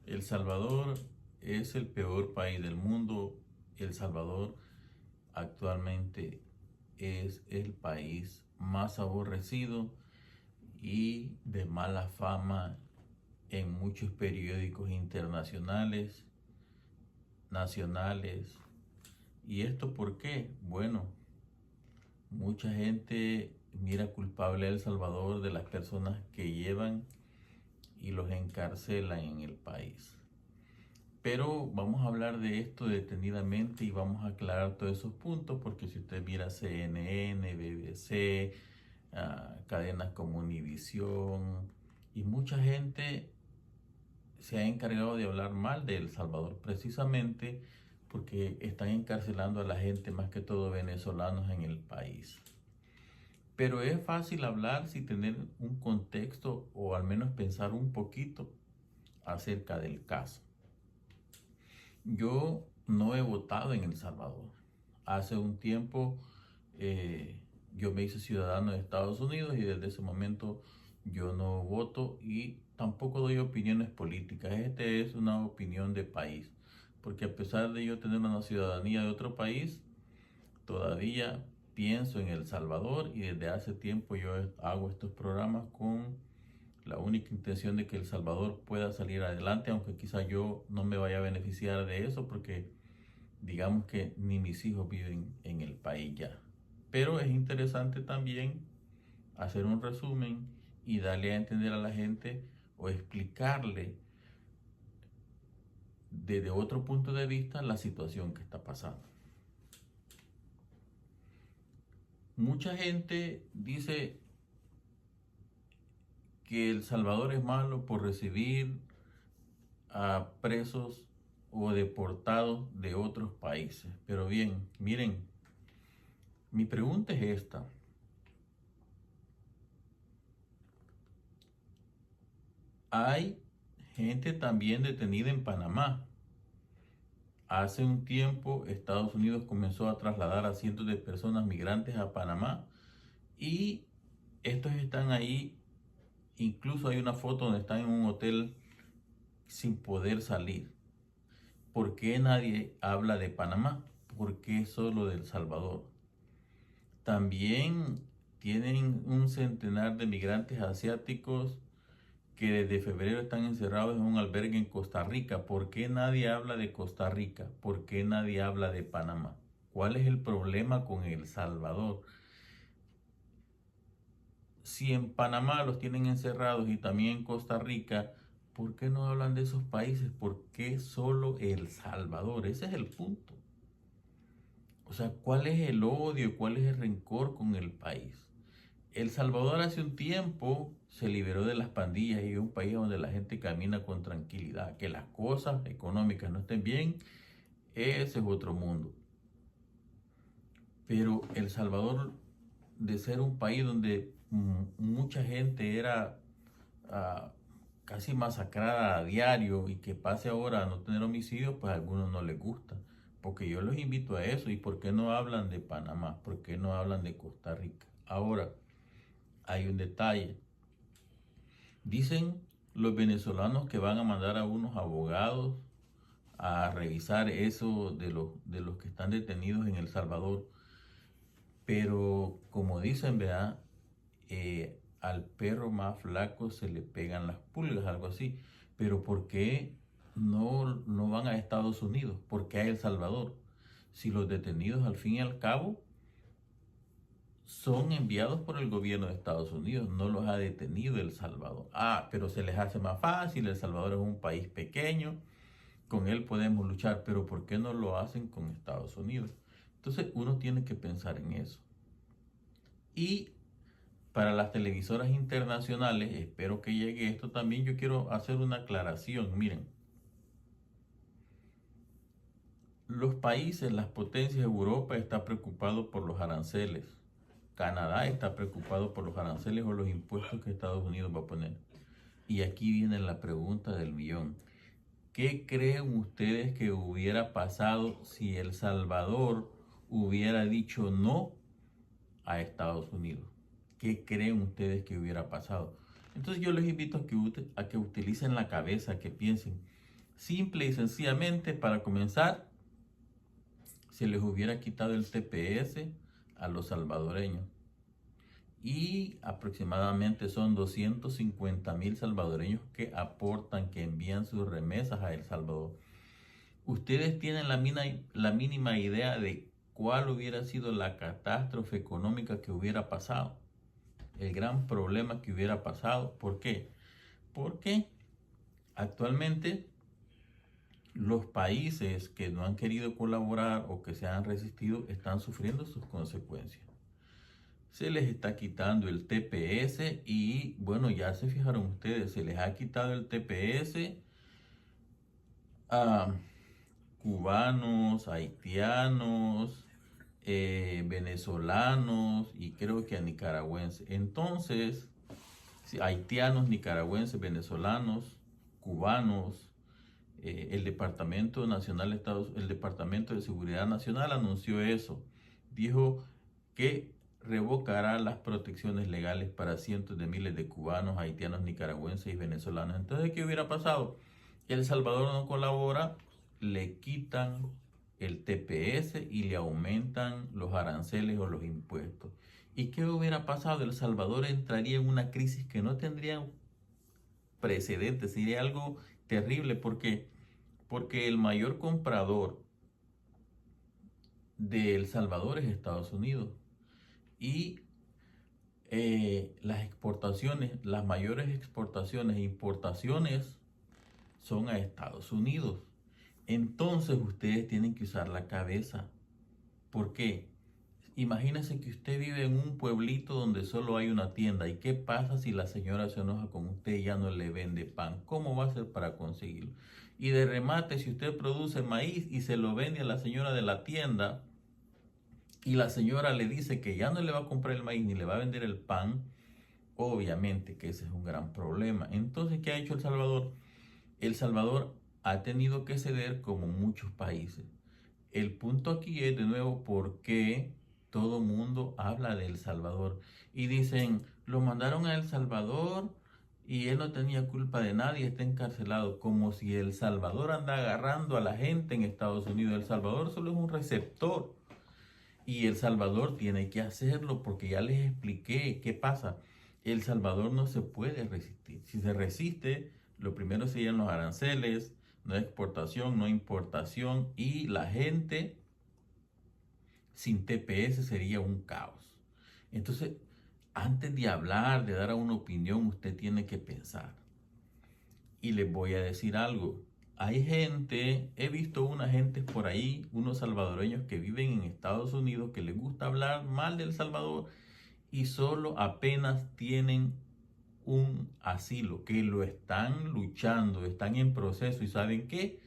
El Salvador es el peor país del mundo. El Salvador actualmente es el país más aborrecido y de mala fama en muchos periódicos internacionales, nacionales. ¿Y esto por qué? Bueno, mucha gente mira culpable a El Salvador de las personas que llevan y los encarcelan en el país. Pero vamos a hablar de esto detenidamente y vamos a aclarar todos esos puntos, porque si usted mira CNN, BBC, cadenas como Univision, y mucha gente se ha encargado de hablar mal de El Salvador precisamente porque están encarcelando a la gente, más que todo venezolanos, en el país. Pero es fácil hablar sin tener un contexto o al menos pensar un poquito acerca del caso. Yo no he votado en El Salvador. Hace un tiempo yo me hice ciudadano de Estados Unidos y desde ese momento yo no voto y tampoco doy opiniones políticas. Este es una opinión de país. Porque a pesar de yo tener una ciudadanía de otro país, todavía pienso en El Salvador y desde hace tiempo yo hago estos programas con la única intención de que El Salvador pueda salir adelante, aunque quizá yo no me vaya a beneficiar de eso porque digamos que ni mis hijos viven en el país ya. Pero es interesante también hacer un resumen y darle a entender a la gente o explicarle desde otro punto de vista la situación que está pasando. Mucha gente dice que El Salvador es malo por recibir a presos o deportados de otros países. Pero bien, miren, mi pregunta es esta. Hay gente también detenida en Panamá. Hace un tiempo Estados Unidos comenzó a trasladar a cientos de personas migrantes a Panamá y estos están ahí. Incluso hay una foto donde están en un hotel sin poder salir. ¿Por qué nadie habla de Panamá? ¿Por qué solo de El Salvador? También tienen un centenar de migrantes asiáticos que desde febrero están encerrados en un albergue en Costa Rica. ¿Por qué nadie habla de Costa Rica? ¿Por qué nadie habla de Panamá? ¿Cuál es el problema con El Salvador? Si en Panamá los tienen encerrados y también en Costa Rica, ¿por qué no hablan de esos países? ¿Por qué solo El Salvador? Ese es el punto. O sea, ¿cuál es el odio? ¿Cuál es el rencor con el país? El Salvador hace un tiempo se liberó de las pandillas y es un país donde la gente camina con tranquilidad. Que las cosas económicas no estén bien, ese es otro mundo. Pero El Salvador, de ser un país donde mucha gente era ah, casi masacrada a diario y que pase ahora a no tener homicidios, pues a algunos no les gusta. Porque yo los invito a eso. ¿Y por qué no hablan de Panamá? ¿Por qué no hablan de Costa Rica? Ahora, hay un detalle. Dicen los venezolanos que van a mandar a unos abogados a revisar eso de los que están detenidos en El Salvador. Pero como dicen, ¿verdad? Al perro más flaco se le pegan las pulgas, algo así. Pero ¿por qué no van a Estados Unidos? ¿Por qué a El Salvador? Si los detenidos al fin y al cabo son enviados por el gobierno de Estados Unidos, no los ha detenido El Salvador. Pero se les hace más fácil, El Salvador es un país pequeño, con él podemos luchar, pero ¿por qué no lo hacen con Estados Unidos? Entonces uno tiene que pensar en eso. Y para las televisoras internacionales, espero que llegue esto también, yo quiero hacer una aclaración. Miren, los países, las potencias de Europa están preocupados por los aranceles. Canadá está preocupado por los aranceles o los impuestos que Estados Unidos va a poner. Y aquí viene la pregunta del millón. ¿Qué creen ustedes que hubiera pasado si El Salvador hubiera dicho no a Estados Unidos? ¿Qué creen ustedes que hubiera pasado? Entonces yo les invito a que utilicen la cabeza, que piensen. Simple y sencillamente, para comenzar, se les hubiera quitado el TPS a los salvadoreños. Y aproximadamente son 250,000 salvadoreños que aportan, que envían sus remesas a El Salvador. Ustedes tienen la mínima idea de cuál hubiera sido la catástrofe económica que hubiera pasado, el gran problema que hubiera pasado. ¿Por qué? Porque actualmente los países que no han querido colaborar o que se han resistido están sufriendo sus consecuencias. Se les está quitando el TPS y bueno, ya se fijaron ustedes, se les ha quitado el TPS a cubanos, haitianos, venezolanos y creo que a nicaragüenses. Entonces, haitianos, nicaragüenses, venezolanos, cubanos, el Departamento Nacional de el Departamento de Seguridad Nacional anunció eso. Dijo que revocará las protecciones legales para cientos de miles de cubanos, haitianos, nicaragüenses y venezolanos. Entonces, ¿qué hubiera pasado? El Salvador no colabora, le quitan el TPS y le aumentan los aranceles o los impuestos. ¿Y qué hubiera pasado? El Salvador entraría en una crisis que no tendría precedentes, sería algo terrible. ¿Por qué? Porque el mayor comprador de El Salvador es Estados Unidos. Y las exportaciones, las mayores exportaciones e importaciones son a Estados Unidos. Entonces ustedes tienen que usar la cabeza. ¿Por qué? Imagínense que usted vive en un pueblito donde solo hay una tienda. ¿Y qué pasa si la señora se enoja con usted y ya no le vende pan? ¿Cómo va a hacer para conseguirlo? Y de remate, si usted produce maíz y se lo vende a la señora de la tienda y la señora le dice que ya no le va a comprar el maíz ni le va a vender el pan, obviamente que ese es un gran problema. Entonces, ¿qué ha hecho El Salvador? El Salvador ha tenido que ceder como muchos países. El punto aquí es de nuevo por qué todo mundo habla de El Salvador y dicen, lo mandaron a El Salvador y él no tenía culpa de nada y está encarcelado, como si El Salvador anda agarrando a la gente en Estados Unidos. El Salvador solo es un receptor y El Salvador tiene que hacerlo porque ya les expliqué qué pasa. El Salvador no se puede resistir. Si se resiste, lo primero serían los aranceles, no exportación, no importación y la gente sin TPS sería un caos. Entonces, antes de hablar, de dar una opinión, usted tiene que pensar. Y les voy a decir algo. Hay gente, he visto unas gentes por ahí, unos salvadoreños que viven en Estados Unidos, que les gusta hablar mal del Salvador y solo apenas tienen un asilo, que lo están luchando, están en proceso. ¿Y saben qué?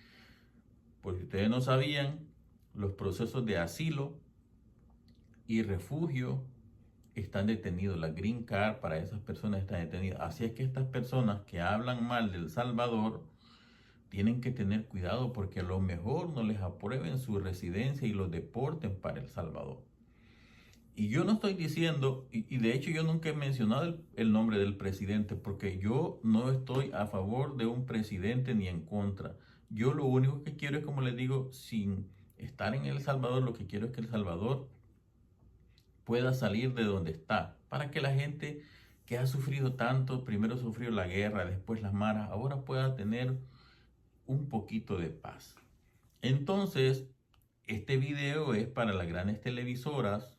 Porque ustedes no sabían, los procesos de asilo y refugio están detenidos. La Green Card para esas personas está detenida. Así es que estas personas que hablan mal del Salvador tienen que tener cuidado porque a lo mejor no les aprueben su residencia y los deporten para El Salvador. Y yo no estoy diciendo, y de hecho yo nunca he mencionado el nombre del presidente porque yo no estoy a favor de un presidente ni en contra. Yo lo único que quiero es, como les digo, sin estar en El Salvador, lo que quiero es que El Salvador pueda salir de donde está, para que la gente que ha sufrido tanto, primero sufrió la guerra, después las maras, ahora pueda tener un poquito de paz. Entonces, este video es para las grandes televisoras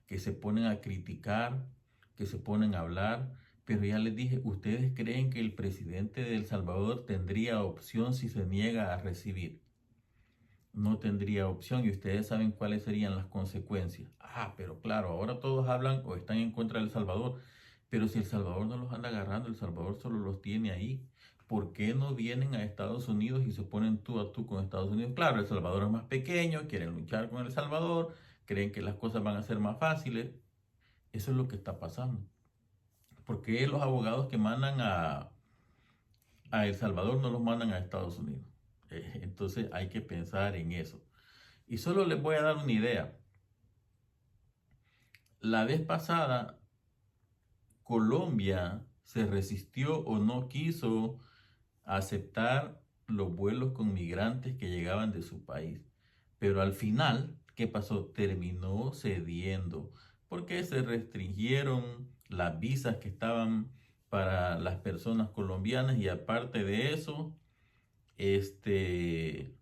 que se ponen a criticar, que se ponen a hablar, pero ya les dije, ¿ustedes creen que el presidente de El Salvador tendría opción si se niega a recibir? No tendría opción y ustedes saben cuáles serían las consecuencias. Ah, pero claro, ahora todos hablan o están en contra de El Salvador, pero si El Salvador no los anda agarrando, El Salvador solo los tiene ahí. ¿Por qué no vienen a Estados Unidos y se ponen tú a tú con Estados Unidos? Claro, El Salvador es más pequeño, quieren luchar con El Salvador, creen que las cosas van a ser más fáciles. Eso es lo que está pasando. ¿Por qué los abogados que mandan a El Salvador no los mandan a Estados Unidos? Entonces hay que pensar en eso. Y solo les voy a dar una idea. La vez pasada, Colombia se resistió o no quiso aceptar los vuelos con migrantes que llegaban de su país. Pero al final, ¿qué pasó? Terminó cediendo porque se restringieron las visas que estaban para las personas colombianas y aparte de eso, este,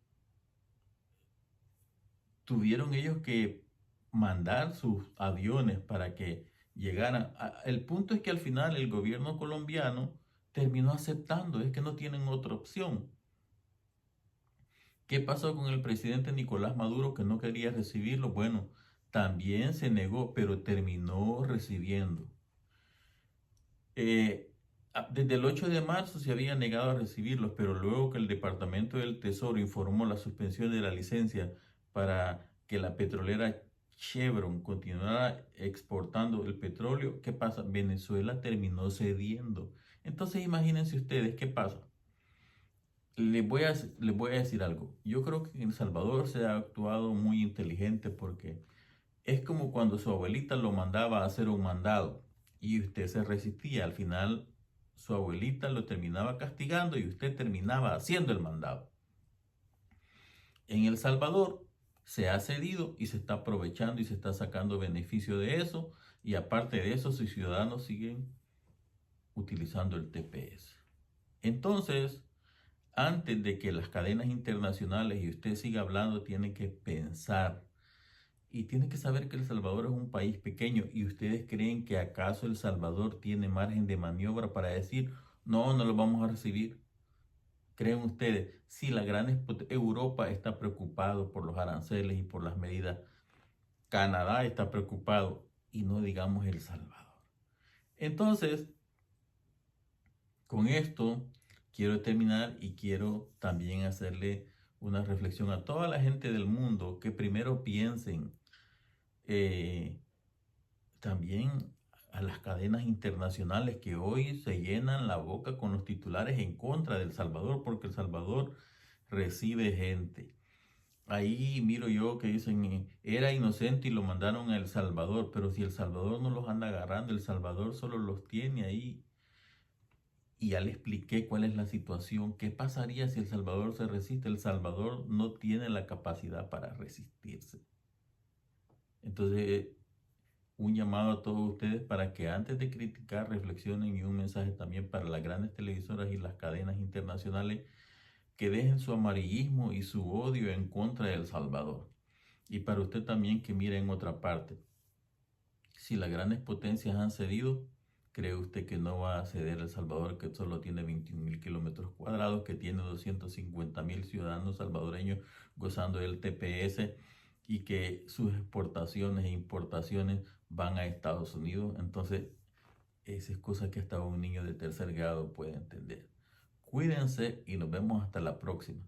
tuvieron ellos que mandar sus aviones para que llegaran. El punto es que al final el gobierno colombiano terminó aceptando, es que no tienen otra opción. ¿Qué pasó con el presidente Nicolás Maduro que no quería recibirlo? Bueno, también se negó, pero terminó recibiendo. Desde el 8 de marzo se había negado a recibirlos, pero luego que el Departamento del Tesoro informó la suspensión de la licencia para que la petrolera Chevron continuara exportando el petróleo, ¿qué pasa? Venezuela terminó cediendo. Entonces imagínense ustedes qué pasa. Les voy a decir algo. Yo creo que en El Salvador se ha actuado muy inteligente porque es como cuando su abuelita lo mandaba a hacer un mandado y usted se resistía. Al final, su abuelita lo terminaba castigando y usted terminaba haciendo el mandado. En El Salvador se ha cedido y se está aprovechando y se está sacando beneficio de eso. Y aparte de eso, sus ciudadanos siguen utilizando el TPS. Entonces, antes de que las cadenas internacionales y usted siga hablando, tiene que pensar. Y tiene que saber que El Salvador es un país pequeño y ustedes creen que acaso El Salvador tiene margen de maniobra para decir, no, no lo vamos a recibir. ¿Creen ustedes? Si la Europa está preocupado por los aranceles y por las medidas, Canadá está preocupado y no digamos El Salvador. Entonces, con esto quiero terminar y quiero también hacerle una reflexión a toda la gente del mundo que primero piensen eh, también a las cadenas internacionales que hoy se llenan la boca con los titulares en contra de El Salvador, porque El Salvador recibe gente. Ahí miro yo que dicen, era inocente y lo mandaron a El Salvador, pero si El Salvador no los anda agarrando, El Salvador solo los tiene ahí. Y ya le expliqué cuál es la situación, qué pasaría si El Salvador se resiste. El Salvador no tiene la capacidad para resistirse. Entonces, un llamado a todos ustedes para que antes de criticar reflexionen y un mensaje también para las grandes televisoras y las cadenas internacionales que dejen su amarillismo y su odio en contra de El Salvador. Y para usted también que mire en otra parte. Si las grandes potencias han cedido, ¿cree usted que no va a ceder El Salvador, que solo tiene 21.000 kilómetros cuadrados, que tiene 250.000 ciudadanos salvadoreños gozando del TPS y que sus exportaciones e importaciones van a Estados Unidos? Entonces, esa es cosa que hasta un niño de tercer grado puede entender. Cuídense y nos vemos hasta la próxima.